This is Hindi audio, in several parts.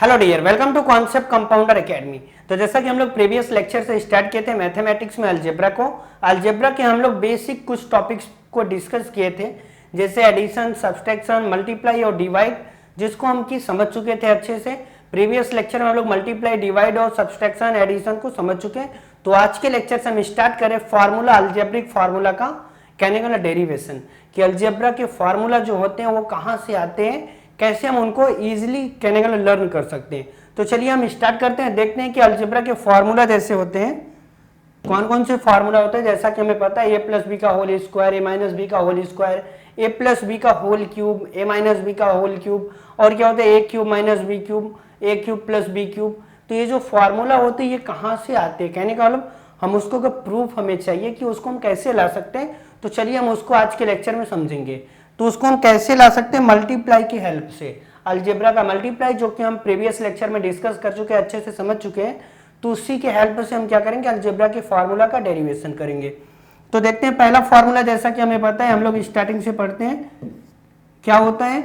Hello dear, welcome to concept compounder academy. तो जैसा कि हम लोग प्रीवियस लेक्चर से स्टार्ट किए थे मैथमेटिक्स में अलजेब्रा के हम लोग बेसिक कुछ टॉपिक्स को डिस्कस किए थे, जैसे एडिशन, सब्सट्रैक्शन, मल्टीप्लाई और डिवाइड, जिसको हम की समझ चुके थे अच्छे से। प्रीवियस लेक्चर में हम लोग मल्टीप्लाई, डिवाइड और सब्सट्रैक्शन, एडिशन को समझ चुके हैं। तो आज के लेक्चर से हम स्टार्ट करें फार्मूला, अलजेब्रिक फार्मूला का, कहने का डेरिवेशन, कि अलजेब्रा के फार्मूला जो होते हैं वो कहाँ से आते हैं, कैसे हम उनको इजीली कहने का लर्न कर सकते हैं। तो चलिए हम स्टार्ट करते हैं, देखते हैं कि अलजेब्रा के फार्मूला जैसे होते हैं, कौन कौन से फार्मूला होते हैं। जैसा कि हमें पता है ए प्लस बी का होल स्क्वायर, ए माइनस बी का होल स्क्वायर, ए प्लस बी का होल क्यूब, ए माइनस बी का होल क्यूब, और क्या होता है ए क्यूब माइनस बी क्यूब, ए क्यूब प्लस बी क्यूब। तो ये जो फार्मूला होते हैं ये कहाँ से आते हैं, कहने का मतलब हम उसको का प्रूफ हमें चाहिए कि उसको हम कैसे ला सकते हैं। तो चलिए हम उसको आज के लेक्चर में समझेंगे। तो उसको हम कैसे ला सकते हैं, मल्टीप्लाई की हेल्प से। अलजेब्रा का मल्टीप्लाई जो कि हम प्रीवियस लेक्चर में डिस्कस कर चुके हैं, अच्छे से समझ चुके हैं, तो उसी के हेल्प से हम क्या करेंगे, अलजेब्रा के फार्मूला का डेरिवेशन करेंगे। तो देखते हैं पहला फार्मूला, जैसा कि हमें पता है, हम लोग स्टार्टिंग से पढ़ते हैं, क्या होता है,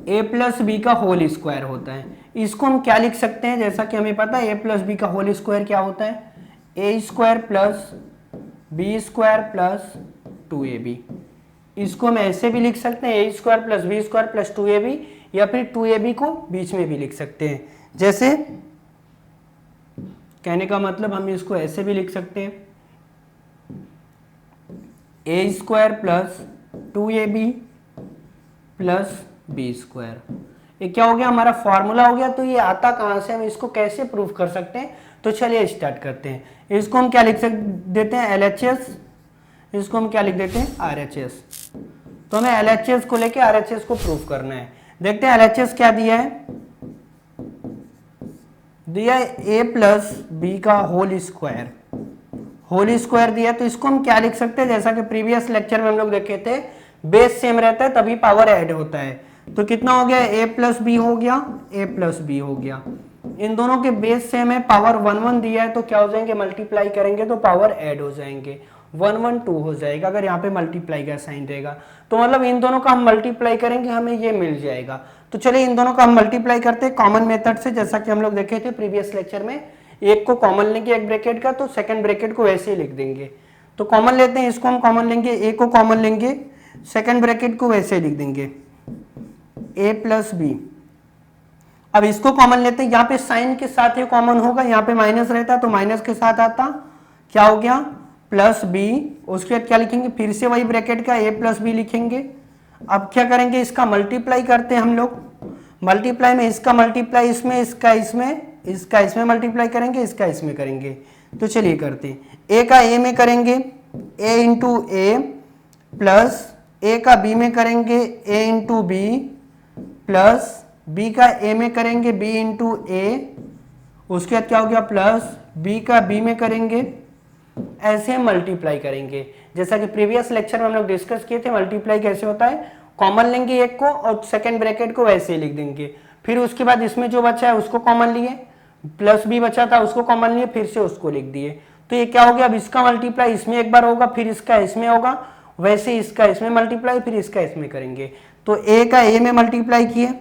ए प्लस बी का होल स्क्वायर होता है। इसको हम क्या लिख सकते हैं, जैसा कि हमें पता है ए प्लस बी का होल स्क्वायर क्या होता है, A square plus B square plus 2ab। इसको हम ऐसे भी लिख सकते हैं, A square plus B square plus 2ab, या फिर 2ab को बीच में भी लिख सकते हैं। जैसे कहने का मतलब हम इसको ऐसे भी लिख सकते हैं, A square plus 2ab plus B square. ये क्या हो गया, हमारा फॉर्मूला हो गया। तो ये आता कहाँ से, हम इसको कैसे प्रूव कर सकते हैं। तो चलिए स्टार्ट करते हैं। इसको हम क्या लिख देते हैं, LHS, इसको हम क्या लिख देते हैं, RHS। तो हमें LHS को लेके RHS को प्रूव करना है। देखते हैं LHS क्या दिया है, दिया है a प्लस बी का होल स्क्वायर, होल स्क्वायर दिया। तो इसको हम क्या लिख सकते हैं, जैसा कि प्रीवियस लेक्चर में हम लोग देखे थे, बेस सेम रहता है तभी पावर ऐड होता है। तो कितना हो गया, a प्लस बी हो गया, a प्लस बी हो गया। इन दोनों के बेस सेम है, पावर 1 1 दिया है, तो क्या हो जाएंगे, मल्टीप्लाई करेंगे तो पावर ऐड हो जाएंगे, 1 1 2 हो जाएगा अगर यहाँ पे मल्टीप्लाई का साइन रहेगा। तो मतलब इन दोनों का हम मल्टीप्लाई करेंगे, हमें ये मिल जाएगा। तो चलिए इन दोनों का हम मल्टीप्लाई करते हैं कॉमन मेथड से, जैसा कि हम लोग देखे थे प्रीवियस लेक्चर में। एक को कॉमन लेंगे एक ब्रैकेट का, तो सेकंड ब्रैकेट को वैसे ही लिख देंगे। तो कॉमन लेते हैं, इसको हम कॉमन लेंगे, ए को कॉमन लेंगे, सेकंड ब्रैकेट को वैसे ही लिख देंगे, ए प्लस बी। अब इसको कॉमन लेते हैं, यहाँ पे साइन के साथ ये कॉमन होगा, यहाँ पे माइनस रहता तो माइनस के साथ आता, क्या हो गया, प्लस बी। उसके बाद क्या लिखेंगे, फिर से वही ब्रैकेट का ए प्लस बी लिखेंगे। अब क्या करेंगे, इसका मल्टीप्लाई करते हैं हम लोग। मल्टीप्लाई में इसका मल्टीप्लाई इसमें, इसका इसमें, इसका इसमें मल्टीप्लाई करेंगे, इसका इसमें करेंगे। तो चलिए करते हैं, ए का ए में करेंगे ए इंटू ए, प्लस ए का बी में करेंगे ए इंटू बी, प्लस बी का ए में करेंगे बी इंटू ए। उसके बाद क्या हो गया, प्लस बी का बी में करेंगे, ऐसे मल्टीप्लाई करेंगे। जैसा कि प्रीवियस लेक्चर में हम लोग डिस्कस किए थे, मल्टीप्लाई कैसे होता है, कॉमन लेंगे एक को और सेकंड ब्रैकेट को वैसे ही लिख देंगे। फिर उसके बाद इसमें जो बचा है उसको कॉमन लिए, प्लस बी बचा था उसको कॉमन लिए, फिर से उसको लिख दिए। तो ये क्या हो गया, अब इसका मल्टीप्लाई इसमें एक बार होगा, फिर इसका इसमें होगा, वैसे इसका इसमें मल्टीप्लाई, फिर इसका इसमें करेंगे। तो ए का ए में मल्टीप्लाई किए,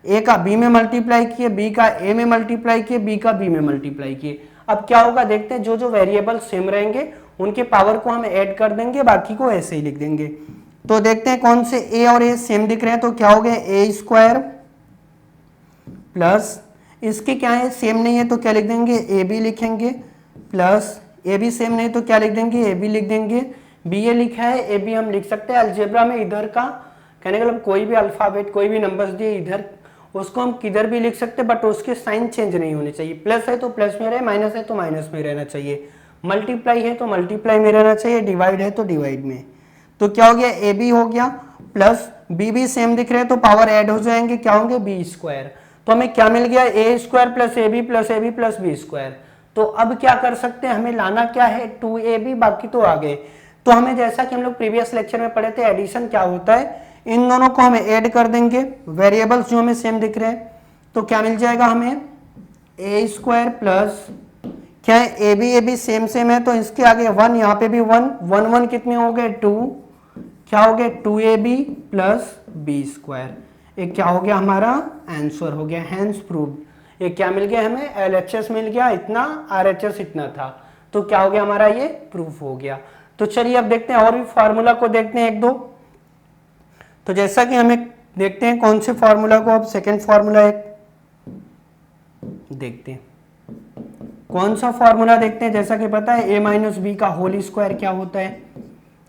ए का बी में मल्टीप्लाई किए, बी का ए में मल्टीप्लाई किए, बी का बी में मल्टीप्लाई किए। अब क्या होगा देखते हैं, जो जो वेरिएबल सेम रहेंगे उनके पावर को हम ऐड कर देंगे, बाकी को ऐसे ही लिख देंगे। तो देखते हैं कौन से ए और ए सेम दिख रहे हैं। तो क्या हो गया, ए स्क्वायर प्लस, इसके क्या है, सेम नहीं है तो क्या लिख देंगे, ए बी लिखेंगे, प्लस ए बी सेम नहीं तो क्या लिख देंगे, ए बी लिख देंगे। बी ए लिखा है, ए बी हम लिख सकते हैं। अलजेब्रा में इधर का कहने का मतलब कोई भी अल्फाबेट, कोई भी नंबर्स दिए इधर, उसको हम किधर भी लिख सकते हैं, बट उसके साइन चेंज नहीं होने चाहिए। प्लस है तो प्लस में रहे, माइनस है तो माइनस में रहना चाहिए, मल्टीप्लाई है तो मल्टीप्लाई में रहना चाहिए, डिवाइड है तो डिवाइड में। तो क्या हो गया, ए बी हो गया, प्लस बी भी सेम दिख रहे हैं तो पावर ऐड हो जाएंगे, क्या होंगे, बी स्क्वायर। तो हमें क्या मिल गया, A square plus A B plus A B plus B square. तो अब क्या कर सकते हैं, हमें लाना क्या है, 2ab, बाकी तो आ गए। तो हमें जैसा कि हम लोग प्रीवियस लेक्चर में पढ़े थे, एडिशन क्या होता है, इन दोनों को हमें ऐड कर देंगे, वेरिएबल्स जो हमें सेम दिख रहे हैं। तो क्या मिल जाएगा हमें, ए स्क्वायर प्लस, क्या है, ए बी सेम सेम है तो इसके आगे 1, यहाँ पे भी 1, 1 1 कितने हो गए, 2, क्या हो गए, 2ab प्लस बी स्क्वायर। एक क्या हो गया हमारा आंसर हो गया, हैंस प्रूव्ड। एक क्या मिल गया हमें, LHS मिल गया इतना, RHS इतना था, तो क्या हो गया हमारा ये प्रूफ हो गया। तो चलिए अब देखते हैं और भी फार्मूला को देखते हैं एक दो। तो जैसा कि हमें देखते हैं कौन से फार्मूला को, अब सेकेंड फार्मूला एक देखते हैं, कौन सा फार्मूला देखते हैं। जैसा कि पता है a माइनस बी का होल स्क्वायर क्या होता है,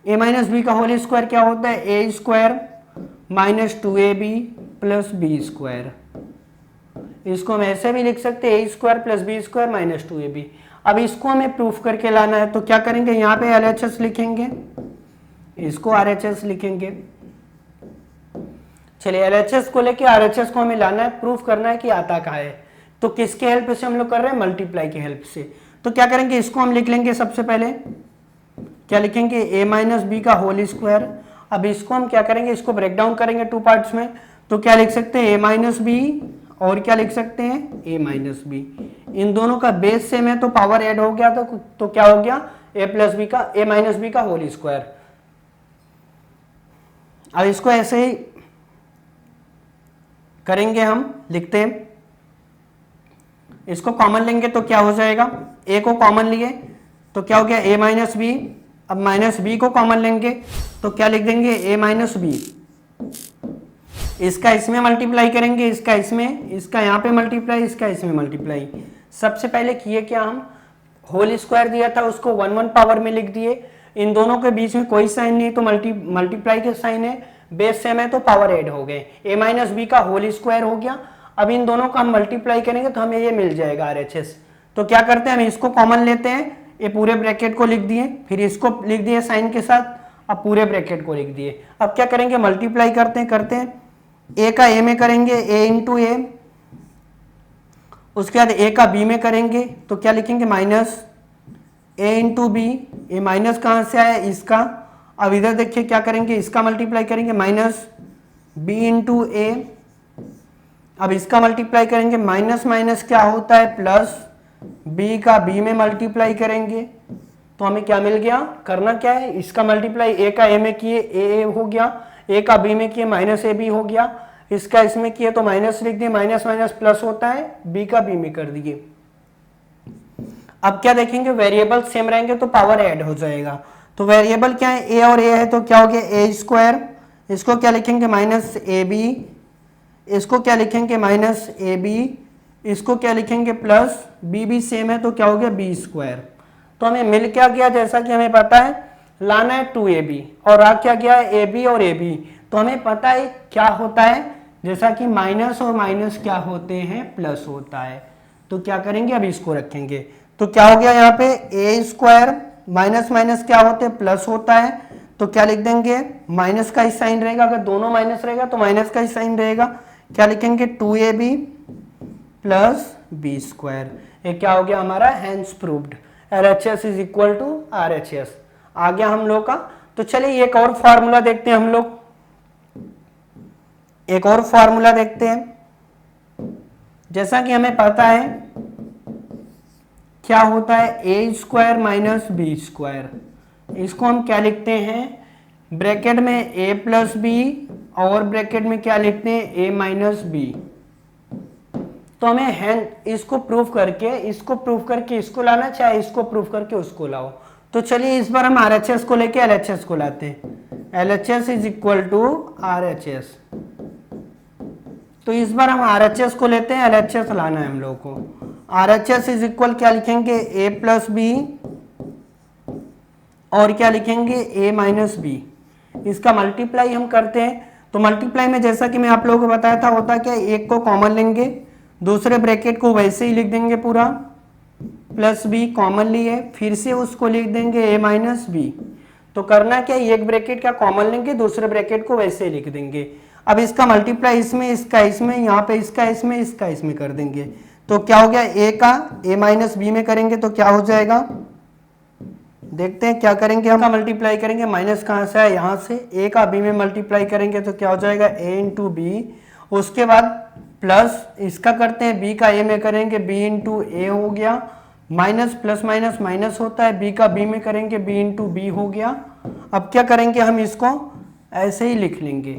a माइनस बी का होल स्क्वायर क्या होता है, a square minus 2ab plus B square. इसको हम ऐसे भी लिख सकते हैं a square plus B square minus 2ab। अब इसको हमें प्रूफ करके लाना है, तो क्या करेंगे, यहाँ पे LHS लिखेंगे, इसको RHS लिखेंगे। चलिए LHS को लेके RHS को हमें लाना है, प्रूफ करना है कि आता कहाँ है। तो किसके हेल्प से हम लोग कर रहे हैं, मल्टीप्लाई की हेल्प से। तो क्या करेंगे, इसको हम लिख लेंगे, सबसे पहले क्या लिखेंगे, a माइनस बी का होल स्क्वायर। अब इसको हम क्या करेंगे, इसको ब्रेक डाउन करेंगे टू पार्ट्स में, तो क्या लिख सकते हैं a माइनस बी, और क्या लिख सकते हैं a माइनस बी। इन दोनों का बेस सेम है तो पावर ऐड हो गया, तो क्या हो गया, a प्लस बी का, a माइनस बी का होल स्क्वायर। अब इसको ऐसे ही करेंगे, हम लिखते हैं, इसको कॉमन लेंगे तो क्या हो जाएगा, a को कॉमन लिए तो क्या हो गया a माइनस बी। अब माइनस बी को कॉमन लेंगे तो क्या लिख देंगे, a माइनस बी। इसका इसमें मल्टीप्लाई करेंगे, इसका इसमें, इसका यहाँ पे मल्टीप्लाई, इसका इसमें मल्टीप्लाई। सबसे पहले किए क्या, हम होल स्क्वायर दिया था उसको 1 1 पावर में लिख दिए। इन दोनों के बीच में कोई साइन नहीं, तो मल्टीप्लाई के साइन है, बेस सेम है तो पावर ऐड हो गए, a माइनस बी का होल स्क्वायर हो गया। अब इन दोनों का हम मल्टीप्लाई करेंगे तो हमें ये मिल जाएगा RHS। तो क्या करते हैं, हम इसको कॉमन लेते हैं, ये पूरे ब्रैकेट को लिख दिए, फिर इसको लिख दिए साइन के साथ, अब पूरे ब्रैकेट को लिख दिए। अब क्या करेंगे, मल्टीप्लाई करते हैं a का a में करेंगे, a इंटू ए, उसके बाद a का b में करेंगे तो क्या लिखेंगे, माइनस a इंटू बी। ये माइनस कहाँ से आया, इसका। अब इधर देखिए क्या करेंगे, इसका मल्टीप्लाई करेंगे, माइनस b इंटू ए। अब इसका मल्टीप्लाई करेंगे, माइनस माइनस क्या होता है, प्लस, b का b में मल्टीप्लाई करेंगे तो हमें क्या मिल गया। करना क्या है, इसका मल्टीप्लाई a का a में किए, a हो गया, a का b में किए, माइनस ab हो गया। इसका इसमें किए तो माइनस लिख दिए, माइनस माइनस प्लस होता है, b का b में कर दिए। अब क्या देखेंगे, वेरिएबल सेम रहेंगे तो पावर ऐड हो जाएगा। तो वेरिएबल क्या है, a और a है, तो क्या हो गया a स्क्वायर, इसको क्या लिखेंगे, माइनस ab, इसको क्या लिखेंगे, माइनस ab, इसको क्या लिखेंगे, प्लस b भी सेम है तो क्या हो गया, b स्क्वायर। तो हमें मिल क्या गया, जैसा कि हमें पता है लाना है 2ab, और आ क्या गया है, ab और ab। तो हमें पता है क्या होता है, जैसा कि माइनस और माइनस क्या होते हैं, प्लस होता है। तो क्या करेंगे, अब इसको रखेंगे तो क्या हो गया, यहाँ पे a स्क्वायर माइनस माइनस क्या होते हैं, प्लस होता है, तो क्या लिख देंगे, माइनस का ही साइन रहेगा, अगर दोनों माइनस रहेगा तो माइनस का ही साइन रहेगा। क्या लिखेंगे, 2ab प्लस बी स्क्वायर। ये क्या हो गया हमारा, hence proved, LHS is equal to RHS आ गया हम लोग का। तो चलिए एक और फार्मूला देखते हैं हम लोग, एक और फार्मूला देखते हैं। जैसा कि हमें पता है क्या होता है, a square minus B square. इसको हम क्या लिखते हैं, ब्रैकेट में a प्लस बी, और ब्रैकेट में क्या लिखते हैं, a माइनस बी। तो हमें इसको प्रूफ करके, इसको प्रूफ करके इसको लाना, चाहे इसको प्रूफ करके उसको लाओ। तो चलिए इस बार हम RHS को लेके LHS को लाते हैं, LHS is equal to RHS। तो इस बार हम RHS को लेते हैं, LHS लाना है हम लोग को। RHS इज इक्वल क्या लिखेंगे, a प्लस बी, और क्या लिखेंगे, a माइनस बी। इसका मल्टीप्लाई हम करते हैं, तो मल्टीप्लाई में जैसा कि मैं आप लोगों को बताया था, होता क्या, एक को कॉमन लेंगे, दूसरे ब्रैकेट को वैसे ही लिख देंगे पूरा, प्लस बी कॉमन लिए, फिर से उसको लिख देंगे a माइनस बी। तो करना क्या, एक ब्रैकेट का कॉमन लेंगे, दूसरे ब्रैकेट को वैसे ही लिख देंगे। अब इसका मल्टीप्लाई इसमें, इसका इसमें, यहाँ पे इसका इसमें, इसका इसमें कर देंगे। तो क्या हो गया, a का a माइनस बी में करेंगे तो क्या हो जाएगा, देखते हैं क्या करेंगे, हम मल्टीप्लाई करेंगे, माइनस कहाँ से है, यहाँ से, a का b में मल्टीप्लाई करेंगे तो क्या हो जाएगा, a इंटू बी। उसके बाद प्लस इसका करते हैं, b का a में करेंगे, b इंटू ए हो गया, माइनस प्लस माइनस माइनस होता है, b का b में करेंगे, b इंटू बी हो गया। अब क्या करेंगे, हम इसको ऐसे ही लिख लेंगे।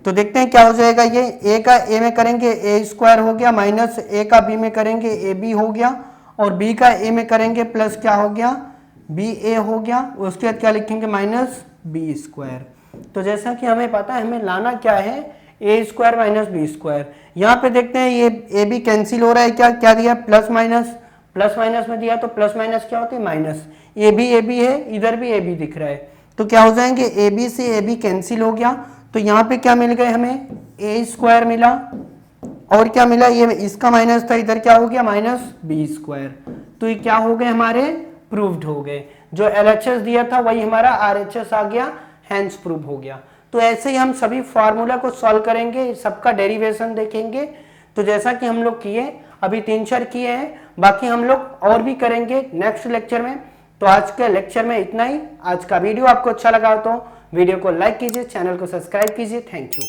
तो देखते हैं क्या हो जाएगा। ये ए का ए में करेंगे ए स्क्वायर हो गया, माइनस ए का बी में करेंगे ए बी हो गया, और बी का ए में करेंगे प्लस क्या हो गया बी ए हो गया। उसके बाद क्या लिखेंगे माइनस बी स्क्वायर। तो जैसा कि हमें पता है हमें लाना क्या है A square minus B square. यहाँ पे देखते हैं ये ए बी कैंसिल हो रहा है, क्या क्या दिया प्लस माइनस में दिया, तो प्लस माइनस क्या होती है माइनस। ए बी है, इधर भी ए बी दिख रहा है, तो क्या हो जाएंगे ए बी से ए बी कैंसिल हो गया। तो यहाँ पे क्या मिल गए हमें ए स्क्वायर मिला, और क्या मिला ये इसका माइनस था, इधर क्या हो गया माइनस बी स्क्वायर। तो ये क्या हो गए हमारे प्रूव्ड हो गए। जो LHS दिया था वही हमारा RHS आ गया, हैंस प्रूव हो गया। तो ऐसे ही हम सभी फार्मूला को सॉल्व करेंगे, सबका डेरिवेशन देखेंगे। तो जैसा कि हम लोग किए अभी 3-4 किए हैं, बाकी हम लोग और भी करेंगे नेक्स्ट लेक्चर में। तो आज के लेक्चर में इतना ही। आज का वीडियो आपको अच्छा लगा तो वीडियो को लाइक कीजिए, चैनल को सब्सक्राइब कीजिए। Thank you.